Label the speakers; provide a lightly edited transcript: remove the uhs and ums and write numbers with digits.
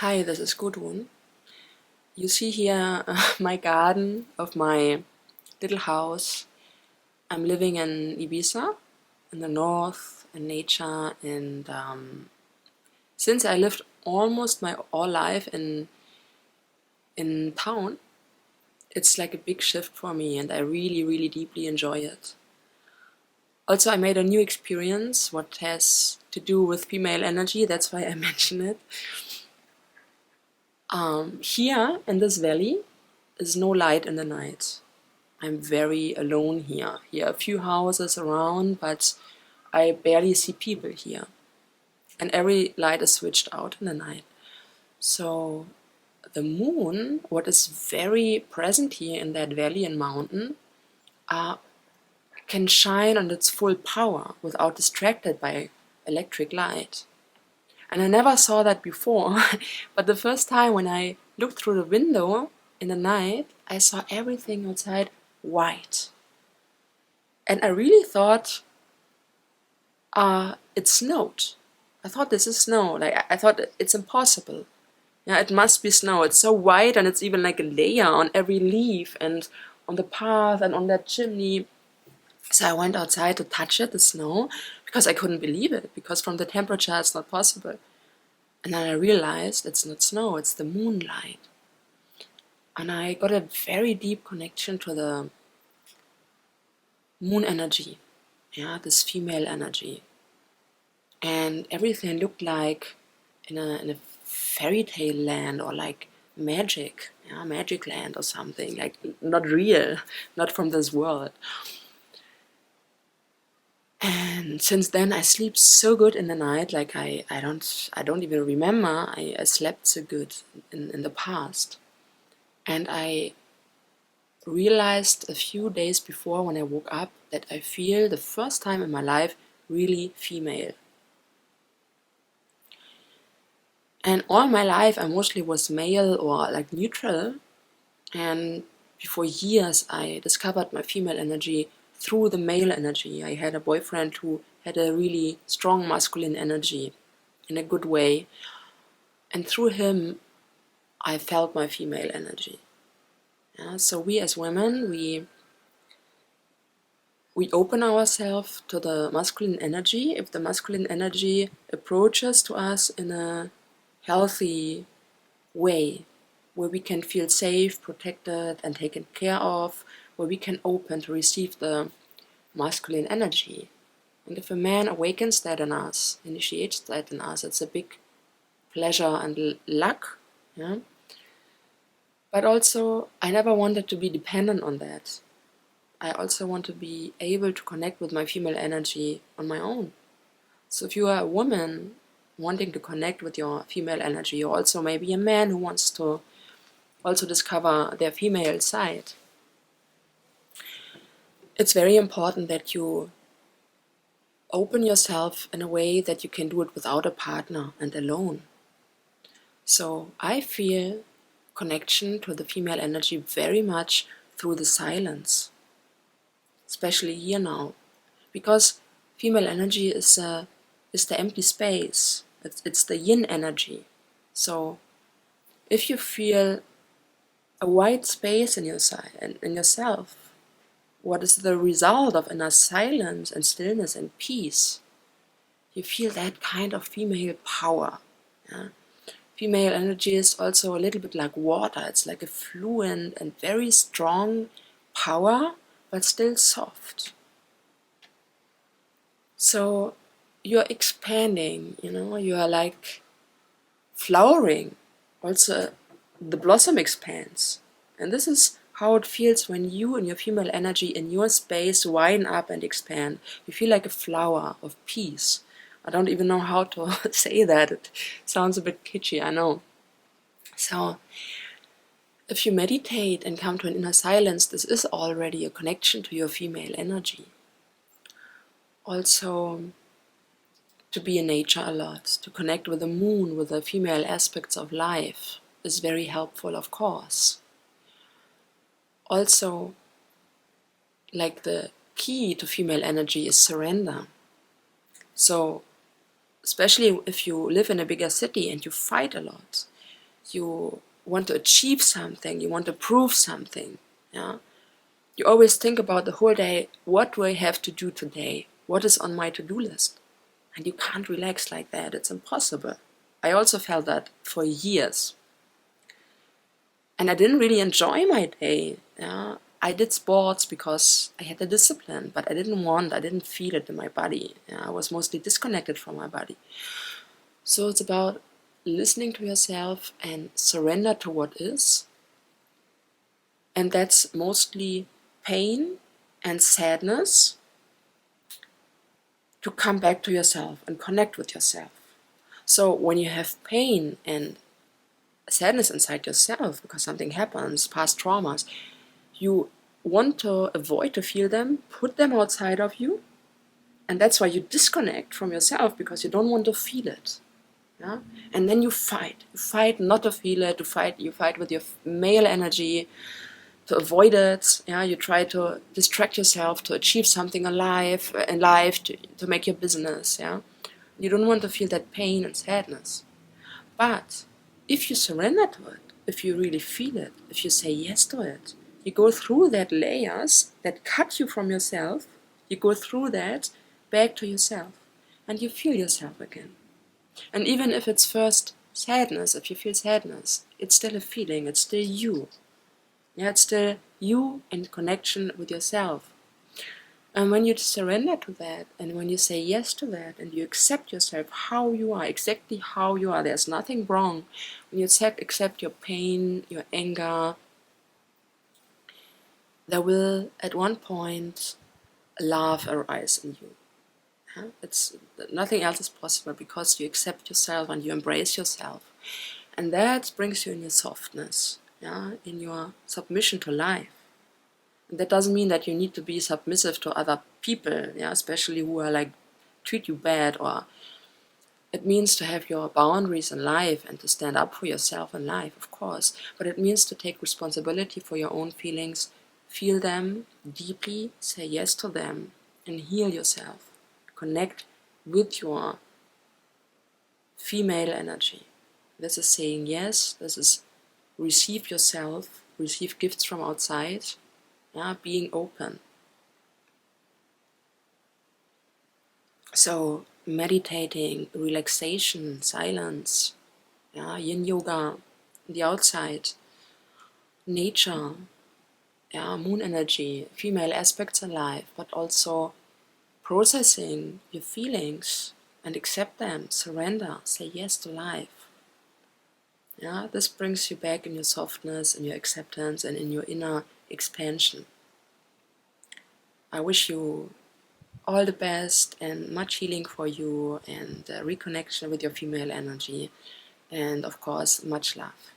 Speaker 1: Hi, this is Gudrun. You see here my garden of my little house. I'm living in Ibiza in the north in nature, and since I lived almost my all life in town, it's like a big shift for me, and I really deeply enjoy it. Also, I made a new experience what has to do with female energy. That's why I mention it. Here in this valley is no light in the night. I'm very alone here. Here are a few houses around, but I barely see people here. And every light is switched out in the night. So the moon, what is very present here in that valley and mountain, can shine on its full power without distracted by electric light. And I never saw that before, but the first time when I looked through the window in the night, I saw everything outside white. And I really thought it snowed. I thought this is snow. I thought it's impossible. Yeah, it must be snow. It's so white, and it's even like a layer on every leaf and on the path and on that chimney. So I went outside to touch it, the snow, because I couldn't believe it, because from the temperature it's not possible. And then I realized it's not snow, it's the moonlight. And I got a very deep connection to the moon energy, yeah, this female energy. And everything looked like in a fairy tale land, or like magic, yeah, magic land or something, like not real, not from this world. And since then I sleep so good in the night, like I don't even remember I slept so good in the past. And I realized a few days before when I woke up that I feel the first time in my life really female. And all my life I mostly was male or like neutral, and before years I discovered my female energy through the male energy. I had a boyfriend who had a really strong masculine energy in a good way, and through him I felt my female energy. Yeah, so we as women, we open ourselves to the masculine energy. If the masculine energy approaches to us in a healthy way, where we can feel safe, protected, and taken care of, where we can open to receive the masculine energy. And if a man awakens that in us, initiates that in us, it's a big pleasure and luck. Yeah? But also, I never wanted to be dependent on that. I also want to be able to connect with my female energy on my own. So if you are a woman wanting to connect with your female energy, or also maybe a man who wants to also discover their female side, it's very important that you open yourself in a way that you can do it without a partner and alone. So I feel connection to the female energy very much through the silence, especially here now, because female energy is the empty space. It's the yin energy. So if you feel a white space in in yourself, what is the result of inner silence and stillness and peace? You feel that kind of female power. Yeah? Female energy is also a little bit like water. It's like a fluent and very strong power, but still soft. So you're expanding, you are like flowering. Also, the blossom expands. And this is how it feels when you and your female energy in your space widen up and expand. You feel like a flower of peace. I don't even know how to say that. It sounds a bit kitschy, I know. So, if you meditate and come to an inner silence, this is already a connection to your female energy. Also, to be in nature a lot, to connect with the moon, with the female aspects of life, is very helpful, of course. Also, like the key to female energy is surrender. So, especially if you live in a bigger city and you fight a lot, you want to achieve something, you want to prove something. Yeah? You always think about the whole day, what do I have to do today? What is on my to-do list? And you can't relax like that, it's impossible. I also felt that for years. And I didn't really enjoy my day. Yeah? I did sports because I had the discipline, but I didn't feel it in my body. Yeah? I was mostly disconnected from my body. So it's about listening to yourself and surrender to what is. And that's mostly pain and sadness, to come back to yourself and connect with yourself. So when you have pain and sadness inside yourself because something happens, past traumas, you want to avoid to feel them, put them outside of you, and that's why you disconnect from yourself, because you don't want to feel it. Yeah? And then you fight not to feel it, you fight with your male energy to avoid it. Yeah? You try to distract yourself to achieve something in life, to make your business. Yeah? You don't want to feel that pain and sadness. But if you surrender to it, if you really feel it, if you say yes to it, you go through that layers that cut you from yourself, you go through that back to yourself, and you feel yourself again. And even if it's first sadness, if you feel sadness, it's still a feeling, it's still you. Yeah, it's still you in connection with yourself. And when you surrender to that, and when you say yes to that, and you accept yourself how you are, exactly how you are, there's nothing wrong. When you accept your pain, your anger, there will at one point love arise in you. Yeah? Nothing else is possible because you accept yourself and you embrace yourself. And that brings you in your softness, yeah? In your submission to life. That doesn't mean that you need to be submissive to other people, yeah, especially who are like treat you bad, or it means to have your boundaries in life and to stand up for yourself in life, of course, but it means to take responsibility for your own feelings, feel them deeply, say yes to them, and heal yourself. Connect with your female energy. This is saying yes, this is receive yourself, receive gifts from outside, yeah, being open. So meditating, relaxation, silence, yeah, yin yoga, the outside, nature, yeah, moon energy, female aspects in life, but also processing your feelings and accept them, surrender, say yes to life. Yeah, this brings you back in your softness, in your acceptance, and in your inner expansion. I wish you all the best and much healing for you, and reconnection with your female energy, and of course much love.